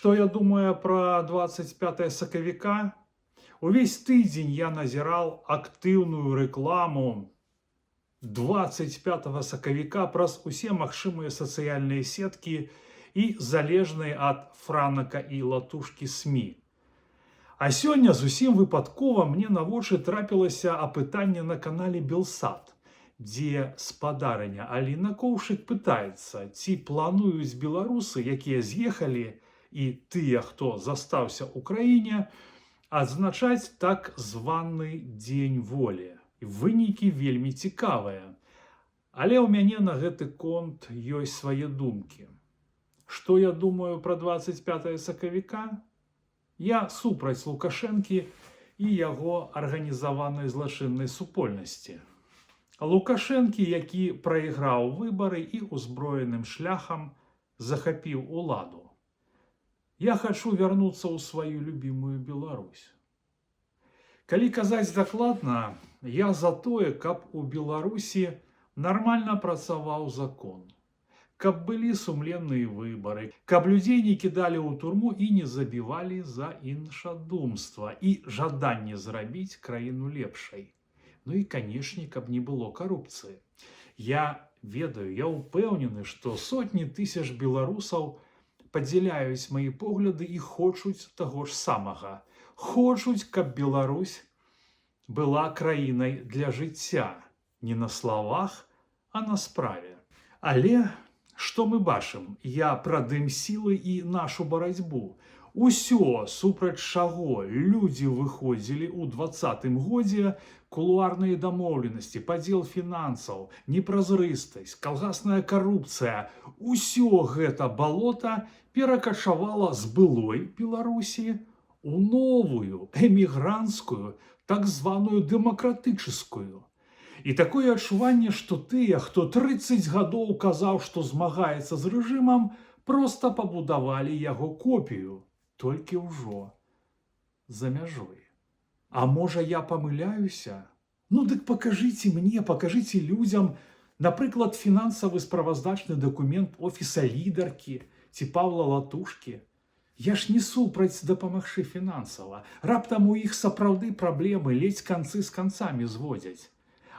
Что я думаю про 25 сакавіка? Увесь тыдзень я назіраў актыўную рэкламу 25 сакавіка праз усе магчымыя сацыяльныя сеткі і залежныя ад франака і латушкі СМІ. А сёння зусім выпадкова мне на вочы трапілася апытанне на канале Белсат, дзе спадарыня Аліна Коўшык пытаецца, ці плануюць беларусы, якія з'ехалі, і тыя, хто застаўся ў краіне, адзначаць так званы дзень волі. Вынікі вельмі цікавыя. Але ў мяне на гэты конт ёсць свае думкі. Што я думаю пра 25 сакавіка? Я супраць Лукашэнкі і яго арганізаванай злачыннай супольнасці. Лукашэнкі, які прайграў выбары і ўзброеным шляхам захапіў уладу. Я хачу вярнуцца ў сваю любімую Беларусь. Калі казаць дакладна, я за тое, каб у Беларусі нармальна працаваў закон, каб былі сумленныя выбары, каб людзей не кідалі ў турму і не забівалі за іншадумства і жаданне зрабіць краіну лепшай. Ну і, канешне, каб не было карупцыі. Я ведаю, я ўпэўнены, што сотні тысяч беларусаў падзяляюць мае погляды і хочуць таго ж самага. Хочуць, каб Беларусь была краінай для жыцця. Не на словах, а на справе. Але што мы бачым? Я прадым сілы і нашу барацьбу. Усё, супраць чаго людзі выходзілі ў 20-м годзе, кулуарныя дамоўленасці, падзел фінансаў, непразрыстасць, калгасная карупцыя, усё гэта балота перакачавала з былой Беларусі у новую, эмігранцкую, так званую дэмакратычную. І такое адчуванне, што тыя, хто 30 гадоў казаў, што змагаецца з рэжымам, проста пабудавалі яго копію, толькі ўжо за мяжой. А можа, я памыляюся? Ну дык пакажыце мне, пакажыце людзям, напрыклад, фінансавы справаздачны дакумент офіса лідаркі ці Паўла Латушкі. Я ж не супраць дапамагчы фінансава. Раптам у іх сапраўды праблемы ледзь канцы з канцамі зводзяць.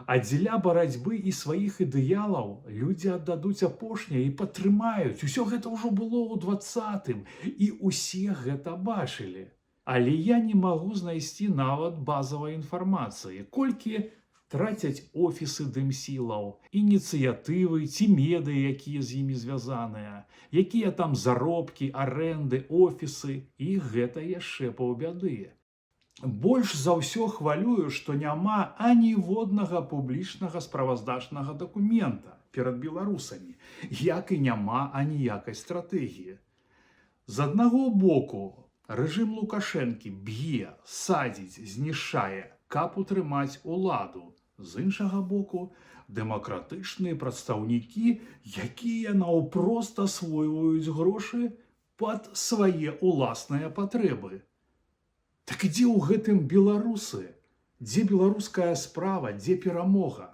А дзеля барацьбы і сваіх ідэалаў людзі аддадуць апошняе і падтрымаюць. Усё гэта ўжо было ў 20-м, і ўсе гэта бачылі. Але я не магу знайсці нават базавай інфармацыі, колькі трацяць офісы дымсілаў, ініцыятывы ці медыі, якія з імі звязаныя, якія там заробкі, арэнды, офісы, і гэта яшчэ паўбяды. Больш за ўсё хвалюю, што няма аніводнага публічнага справаздачнага дакумента перад беларусамі, як і няма аніякай стратэгіі. З аднаго боку, рэжым Лукашэнкі б'е, садзіць, знішчае, каб утрымаць уладу. З іншага боку, дэмакратычныя прадстаўнікі, якія наўпрост асвойваюць грошы пад свае ўласныя патрэбы. Так ідзе ў гэтым беларусы? Дзе беларуская справа, дзе перамога?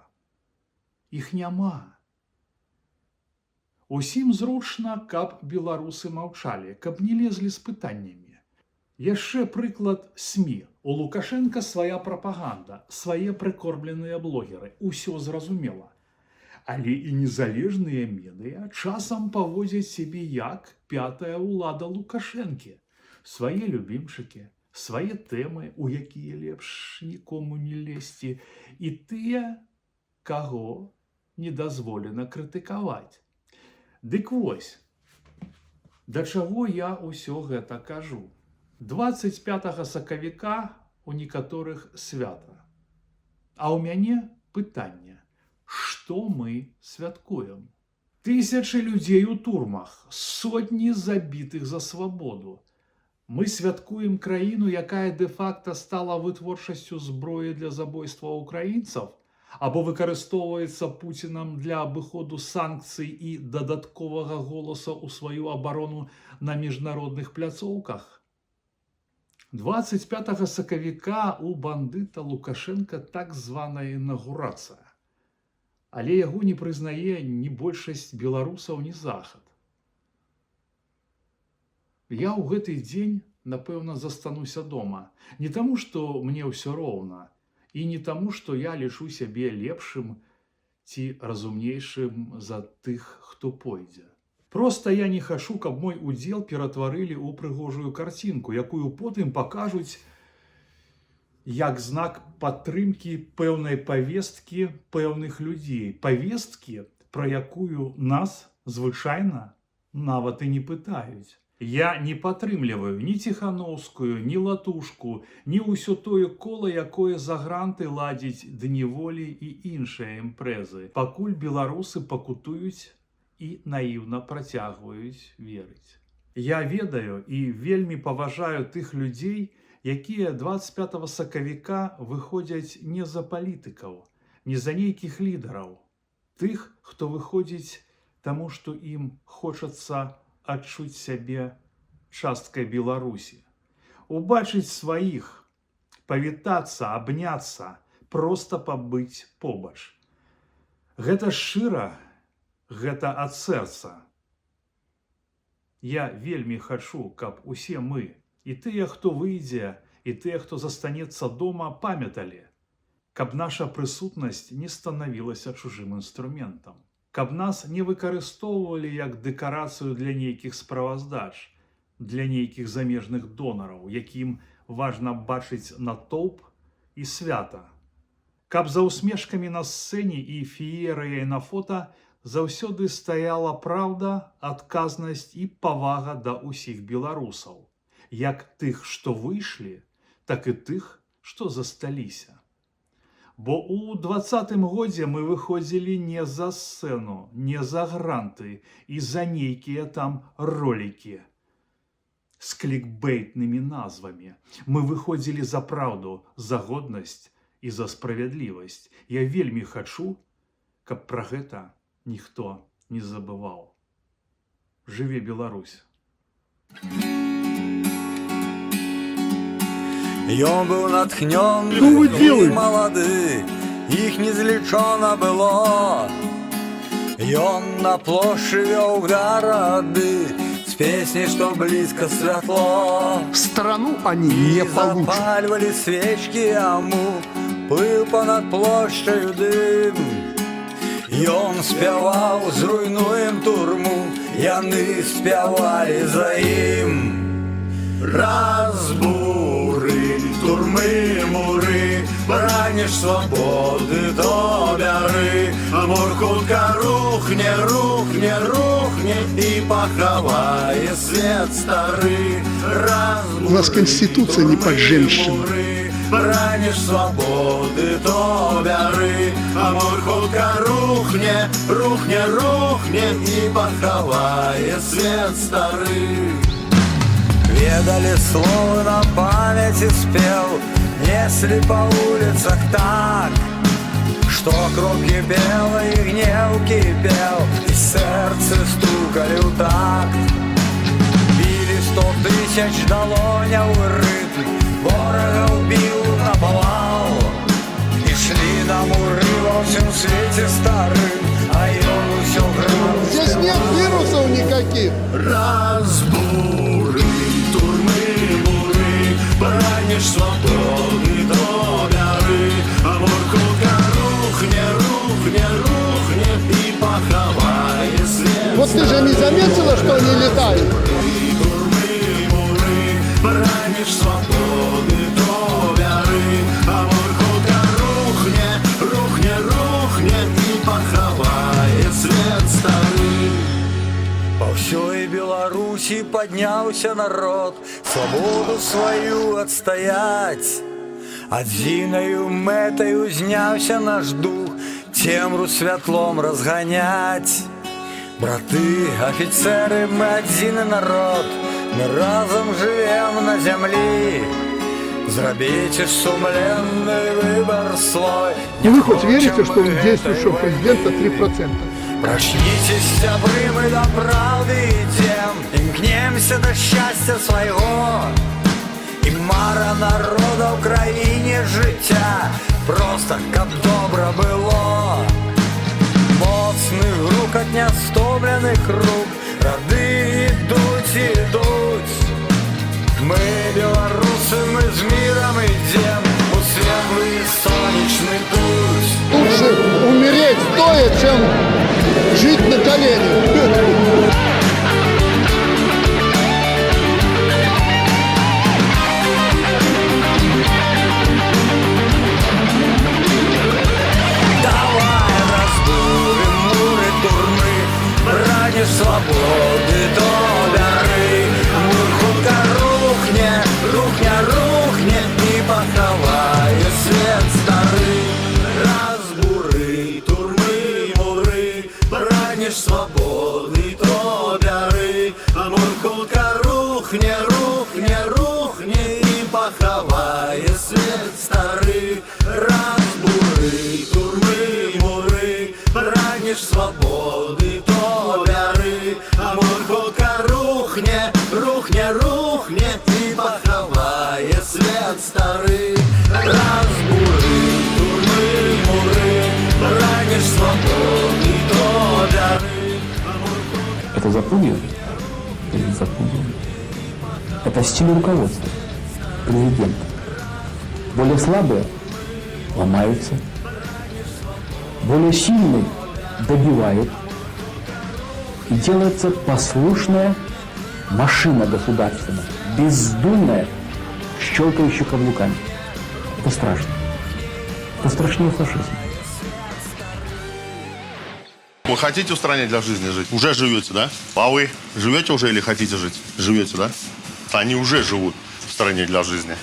Іх няма. Усім зручна, каб беларусы маўчалі, каб не лезлі з пытаннямі. Яшчэ прыклад СМІ. У Лукашэнка свая прапаганда, свае прыкормленыя блогеры. Усё зразумела. Але і незалежныя медыя часам паводзяць сябе як пятая ўлада Лукашэнкі. Свае любімчыкі, свае тэмы, у якія лепш нікому не лезці, і тыя, каго не дазволена крытыкаваць. Дык вось, да чаго я ўсё гэта кажу? 25 сакавіка у некаторых свята. А ў мяне пытанне, што мы святкуем? Тысячы людзей у турмах, сотні забітых за свабоду. Мы святкуем краіну, якая дэ-факта стала вытворчасцю зброі для забойства ўкраінцаў, або выкарыстоўваецца Пуцінам для абыходу санкцый і дадатковага голаса ў сваю абарону на міжнародных пляцоўках. 25 сакавіка у бандыта Лукашэнка так званая інаўгурацыя. Але яго не прызнае ні большасць беларусаў, ні Захад. Я ў гэты дзень, напэўна, застануся дома. Не таму, што мне ўсё роўна, і не таму, што я лічу сябе лепшым ці разумнейшым за тых, хто пойдзе. Проста я не хачу, каб мой удзел ператварылі ў прыгожую карцінку, якую потым пакажуць як знак падтрымкі пэўнай павесткі пэўных людзей. Павесткі, пра якую нас звычайна нават і не пытаюць. Я не падтрымліваю ні Ціхановскую, ні Латушку, ні ўсё тое кола, якое за гранты ладзіць Дні волі і іншыя імпрэзы, пакуль беларусы пакутуюць і наіўна працягваюць верыць. Я ведаю і вельмі паважаю тых людзей, якія 25 сакавіка выходзяць не за палітыкаў, не за нейкіх лідараў. Тых, хто выходзіць таму, што ім хочацца адчуць сябе часткай Беларусі. Убачыць сваіх, павітацца, абняцца, проста пабыць побач. Гэта шчыра, гэта ад сэрца. Я вельмі хачу, каб усе мы, і тыя, хто выйдзе, і тыя, хто застанецца дома, памяталі, каб наша прысутнасць не станавілася чужым інструментам, каб нас не выкарыстоўвалі як дэкарацыю для нейкіх справаздач, для нейкіх замежных донараў, якім важна бачыць натоўп і свята. Каб за усмешкамі на сцэне і феерыяй на фота заўсёды стаяла праўда, адказнасць і павага да ўсіх беларусаў, як тых, што выйшлі, так і тых, што засталіся. Бо ў 20-м годзе мы выходзілі не за сцэну, не за гранты і за нейкія там ролікі з клікбейтнымі назвамі. Мы выходзілі за праўду, за годнасць і за справядлівасць. Я вельмі хачу, каб пра гэта ніхто не забываў. Жыве Беларусь! Ён быў натхнёны і малады, іх незлічона было. Ён на плошчы вёў гарады з песняй, што блізка святло. Страну они не получат. Запальвалі свечкі яму, плыў панад плошчаю дым. Ён спяваў, зруйнуем турму, яны спявалі за ім. Разбуры, турмы, муры, браніш свабоды, то бяры. Мур хутка рухне, рухне, рухне і пахавае свет стары. У нас Конституция не под женщину. Браніш свабоды, то бяры. Мур хутка рухне, рухне, рухне і пахавае свет стары. Ведали словы на памяти спел, несли по улицах так, что кровь кипела и гнев кипел, и сердце стукали в такт. Били 100 000 долоняў рытм, ворога убил, наповал, и шли на муры во всем свете старым, а ён усё грал. Здесь нет вирусов никаких. Разбуры, браніш свободы, то бяры. Мур хутка рухне, рухне, рухне і пахавае свет. Вот ты же не заметила, что они летают? Турмы, муры, браніш свободы, то бяры. Мур хутка рухне, рухне, рухне і пахавае свет стары. По всей Беларуси поднялся народ, свободу свою отстоять. Адзінаю мэтаю зняўся наш дух, цемру святлом разгонять. Браты, офицеры, мы адзіны народ, мы разом живем на землі. Зрабіце сумленный выбор свой. И вы хоть верите, что у действующего президента 3%? Прачніцесь, сябры, мы да праўды ідзем, імкнемся да шчасця свайго. І мара народа ў краіне жыцця, проста каб добра было. Моцны грукат нястомленых рук, рады ідуць і ідуць. белорусы, мы с миром идем у светлый солнечный путь. Лучше умереть стоя, чем жить на коленях. Давай разбурим муры турны, ради свободы до горы. Мурхутка рухне, рухне, рухне, и поховает свет старый. Разбуры турмы муры, бранишь свободы до горы. Мурхутка рухне, рухне, рухне, и поховает свет старый. Разбуры турмы муры, бранишь свободы до горы. Мурхутка рухне, рухне, рухне, и поховает свет старый. Разбуры турмы муры, бранишь свободы до горы. Это запугивание или не запугивание? Это стиль руководства президента. Более слабые ломаются, более сильные добивают, и делается послушная машина государственная, бездумная, щелкающая каблуками. Это страшно. Это страшнее фашизма. Вы хотите в стране для жизни жить? Уже живете, да? А вы живете уже или хотите жить? Живете, да? Они уже живут в стране для жизни.